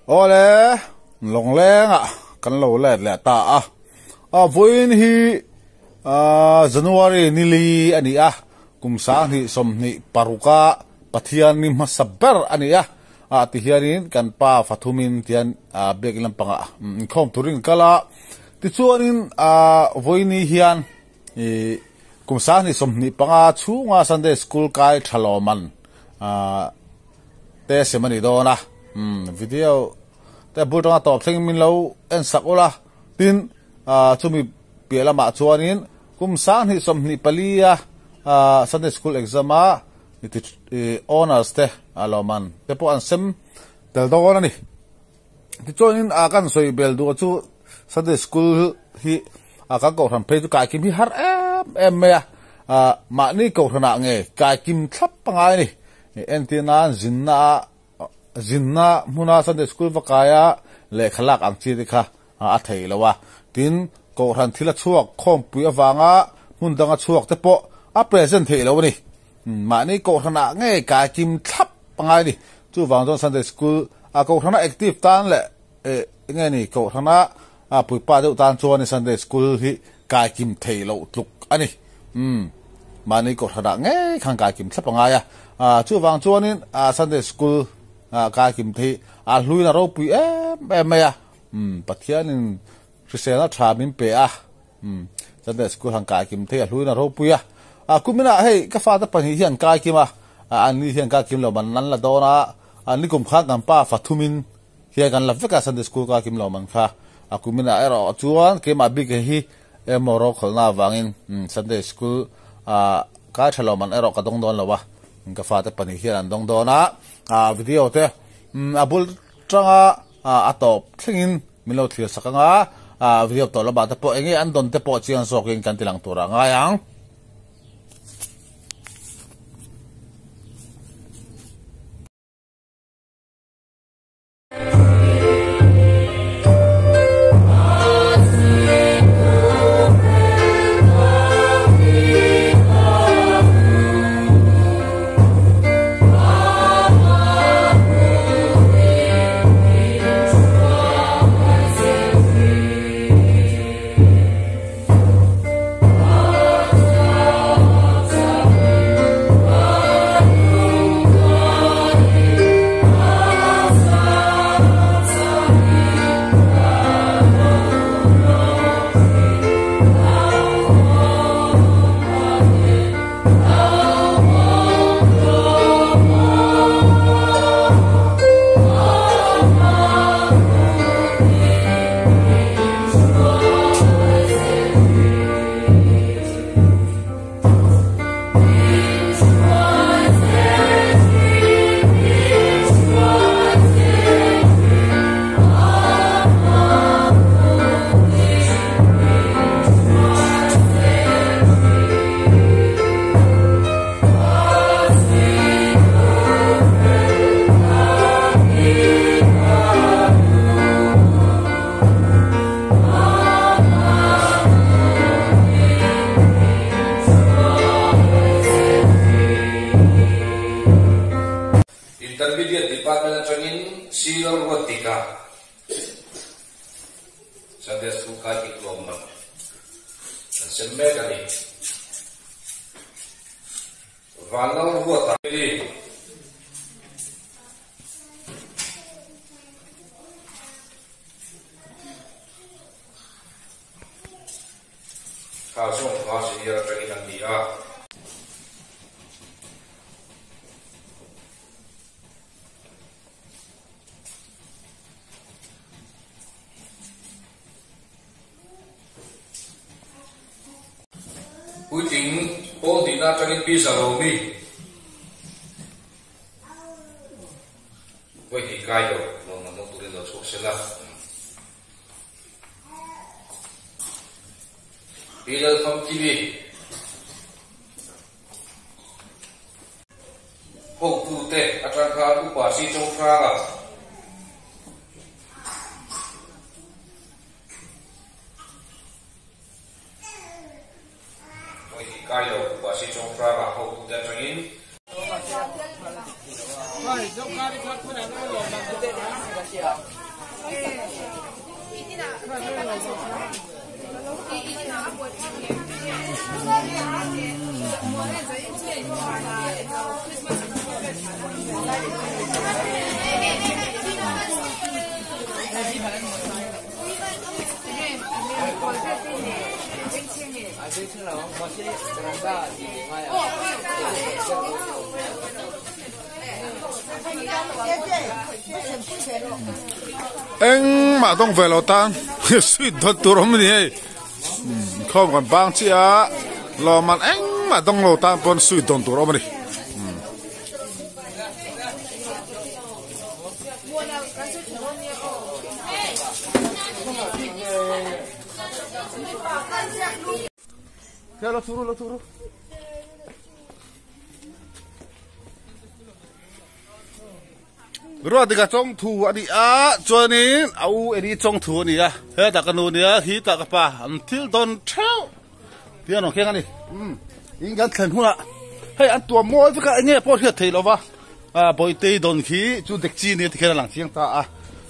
ole long leng a kan lo le ta a voin hi January nili ani a kumsa ni somni paruka pathian ni masaber ani a ti hianin kan pa fathumin tian begilam panga khom turing kala ti chuanin voini hian kumsa ni somni panga chunga Sunday school kai thaloman te semani dona video te bultonga top thing min lo en sakola tin chumi pialama chuanin kumsa ni somni palia Sunday school exam honors te aloman te po an sem tel dona ni ti chuanin kan soi bel du chu Sunday school hi ka ko ram pe tu ka kim hi har em me ma ni ko rana nge ka kim thlap pangai ni entina zinna muna Sunday school vakaya le khalak ang chi kha a thei lawa tin ko ran thila chuak khom pui awanga mundanga chuak te po a present thei lo ni ma ni ko rana nge ka kim thlap pangai ni chu wangjon Sunday school a ko rana active tan le nge ni ko rana pui pa deuh tan chuan Sunday school hi ka kim thei lo tluk ani mani ko thada nge khang ka kim thlapanga ya chu wang chuanin Sunday school ka kim thei hluina ro pui em ya pathianin Christiana thamin pe Sunday school hang ka kim thei hluina ro pui kumina hei ka fa ta pani hian ka kima ani hian ka kim lo man nan la dona ani kum kha kan pa fathumin hian kan la veka Sunday school ka kim lo man kha kumina ero chuan ke ma big hi emoro kholna wangin Sunday school ka thaloman ero ka dong don lawa ka fa ta pani hian dong dona video te abul tanga atop thlingin milo thlir sakanga video to la ba ta po engi an don te po chiang sokin kan tilang tura nga yang Sunday school ka diploma. Semegani. Valau buat ini. Kasong kasih ya penginan dia. Quy trình ôn thì ra cho những pizza lầu mi vậy thì cài rồi mà nó tụi nó thuộc sẽ là bây giờ không TV hậu tu tệ ở trong khá của bà sĩ trong khá là cài rồi bà sĩ trong khá là hậu tu tệ cho những anh mà đông về lò tan suy thật tu lắm đi không còn bang chi à lò mà anh mà đông lò tan pon suy thật tu lắm đi ya lo turu rồi thì cả trong thủ anh đi cho nên au anh đi trong thủ này à thế ta cái nô này hít ta cái pa until don't tell thì nó kia này in gan thèn hula hay anh tua mồi với cả anh nghe bỏ hết thấy lo va bồi tê đòn khí chú địch chi này thì cái lăng chiang ta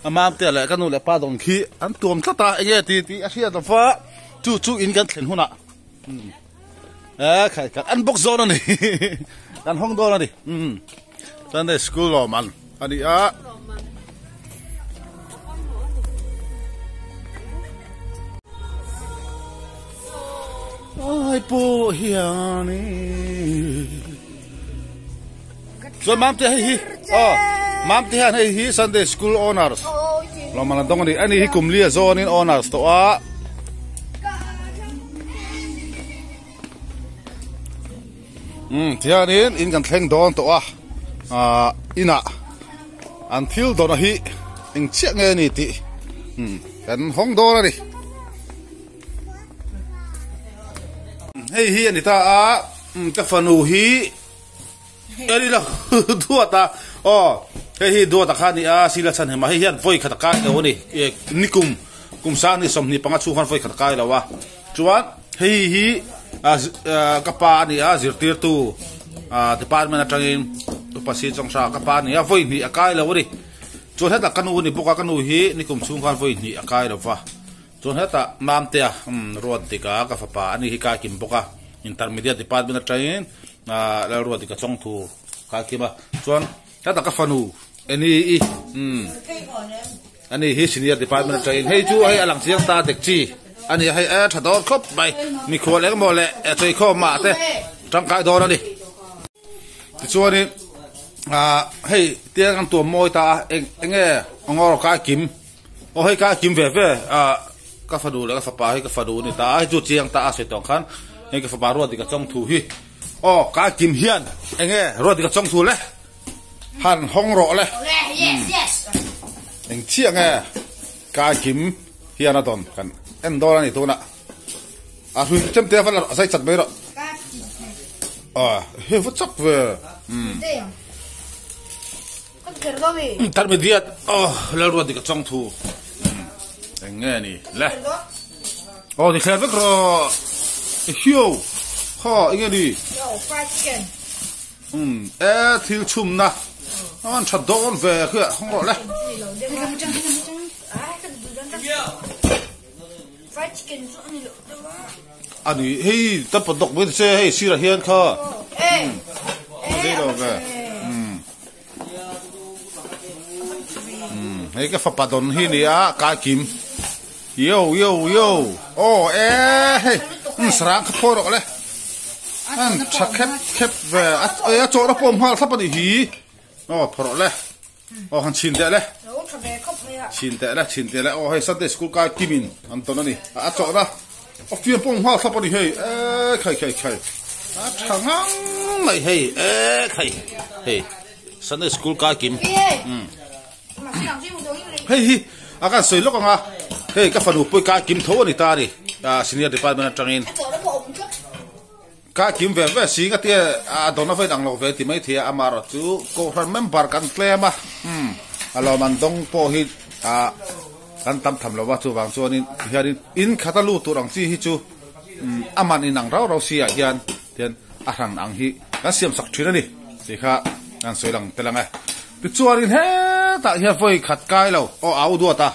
mà thế lại cái nô lại pa đòn khí anh tuom ta anh nghe thì asia ta fa chú in gan thèn hula cái unbox zone này anh hong đó này Sunday school lo man anh đi ai po hiền này rồi mam te hi mam te hay hi Sunday school honors lo man dong ni anh hi kum lia zone in honors to thế nên in kan theng don to ina until don hi in chiang nge ni ti kan hong do đi hey anh ta cái phần hi đây là đua ta hey đua ta khani sila chan mà hey hian voi khata kai lo ni ni kum sa ni som ni panga chu khan voi khata kai lo wa chuan hey hi kapa ni zirtir tu department atangin tu pasi chong sa kapa ni voi ni akai lo ri chuan heta kanu ni boka kanu hi ni kum chung khan voi ni akai lo wa chuan heta mam te ruat tika ka fapa ani hi ka kim boka intermediate department atangin la ruat tika chong thu ka kima chuan heta ka fanu ani ani hi senior department atangin hei chu hei alang chiang ta tek chi anh ấy hay thật đó khóc mày mình khổ lấy cái mồ lệ chơi khô mà thế trong cái đó đi thì cho nên hay tiếng ăn tuồng môi ta anh nghe ông ngồi cái kim hay cái kim về cái phật đủ là cái phật bà hay cái phật đủ này ta hay chút chiang ta sẽ tổng khán hay cái phật bà rồi thì cái trong thủ hi cái kim hiền anh nghe rồi thì cái trong thủ lấy hàn hong rõ lấy anh chiang nghe cái kim hiền là toàn cần em đo này tôi nè huy chấm tiền phải là dây chặt mấy rồi hơi phút chốc về thật mới biết là luôn thì cái trong thu anh nghe nè lẽ thì khai với rồi hiu anh nghe đi thiếu chum na anh chặt đón về kìa không rõ lẽ anh hey tập đọc với xe hey xí là hiền kha đây đâu về hey cái phật đồn hi này cá kim yo hey sáng khắp phô rồi đấy anh chắc khép về chỗ đó pom hoa sắp đi hi phô rồi đấy han chín đấy đấy chín tệ là hay Sunday school ka kimin anton ani chỗ đó phiên phong hoa sắp đi hey khai thằng này hey khai Sunday school ka kim hey cái soi lúc hey cái phần upoi ka kim thô ani ta đi senior department trangin ka kim về xí cái tia don phải đăng lộ về thì mấy thì amaro chú cô member kan claim alo man dong po hi kan tam tham lo wa chu wang chuan in in khatalu tu rang chi hi chu aman in ang rau sia hian tian rang ang hi kan siam sak thina ni si kha an soilang telanga ti chuan in he ta hian voi khat kai lo o au du ta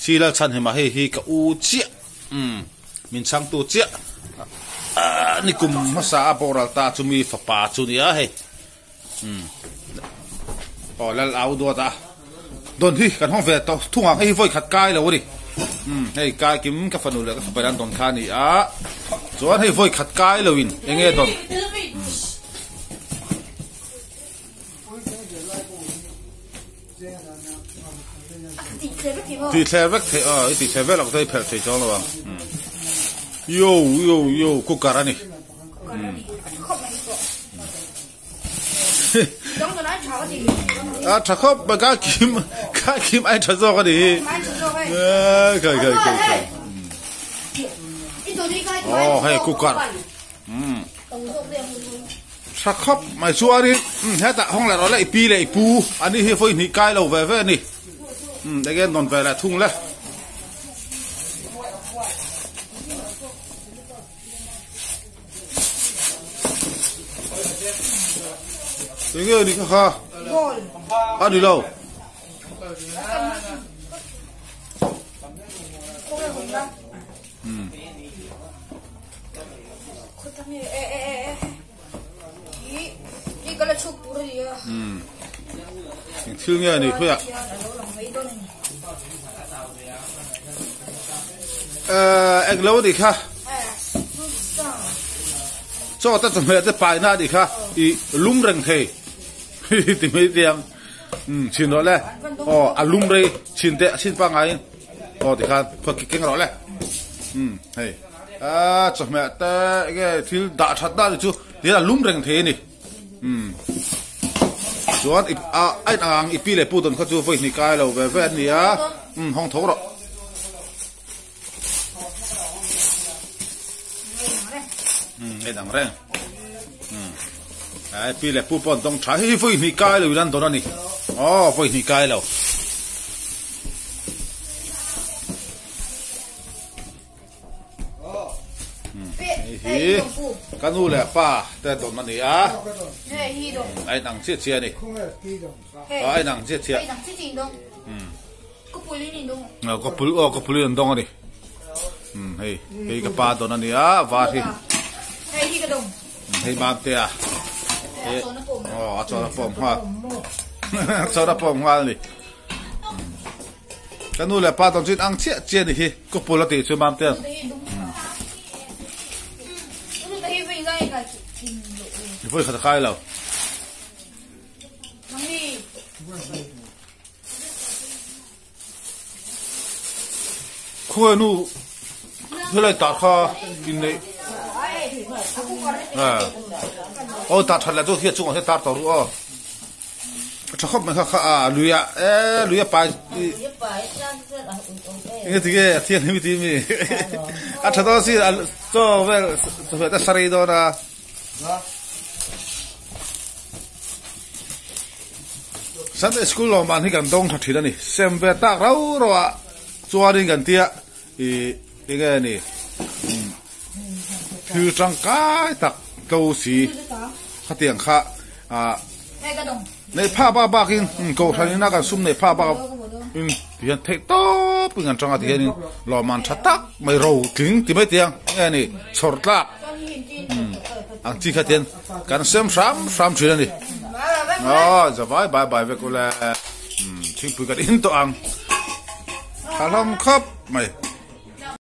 sila chan he ma hi ka u chia min chang tu chia ni kum ma sa boral ta chumi fa pa chu ni a he o lal au du ta don hi kan hong ve to thunga hi voi khat kai lo ri hei kai kim ka fanu le ka fa dan don kha ni a chuan hei voi khat kai lo in enge don ti thlevek the ti thlevek lak dai phel thei chong lo yo ku karani thakop ba ka kim ai thazo ka di kai hei ku kar thakop mai chuari ha ta hong la ro la ipi le ipu ani he foi ni kai lo ve ni again non về là thung lên tiếng ơi đi kha ăn đi lâu thương nghe đi thôi ạ anh lâu đi kha cho ta tụi ta bài na đi kha i lum rừng thề thì mấy tiếng xin đó lẽ lum rây xin tệ xin ba ngày thì kha phật kinh đó lẽ hay cho mẹ ta cái thì đã thật đã được chứ thế là lum rừng thề này chuan ai ang ipi le pu don kha chu voi ni kai lo ve ni a hong tho ro ai dang reng ai pi le pu pon dong thai voi ni kai lo dan don ni voi ni kai lo hi kanu le pa te don ni a ai nang chia chia ni ai nang chia chia có puli dong ni hei hei ka pa don ni a va hi hei ma te a cho na pom ha cho na pom ha ni kanu le pa don chin ang chia chia ni hi ko pula ti chu ma te voi khát khai lâu khôi nu thế này tạt kha in này tạt thật là tôi thiệt chung sẽ tạt tàu rồi chắc không phải kha lùi bài cái gì cái thiên hình gì mi thật đó gì cho về ta sari đó là Sunday school lo man hi kan dong tha thila ni sem ve tak rau ro chuarin kan tia ge ni thu chang kai tak câu si khatiang kha nei pha ba kin ko thani na kan sum nei pha ba hian thei to pingan changa ti hian lo man tha tak mai ro king ti mai tiang ge ni chor tlak ang chi khatien kan sem sam thila ni giờ bye về cô là chim bự cái in to ăn, khá lắm khắp mày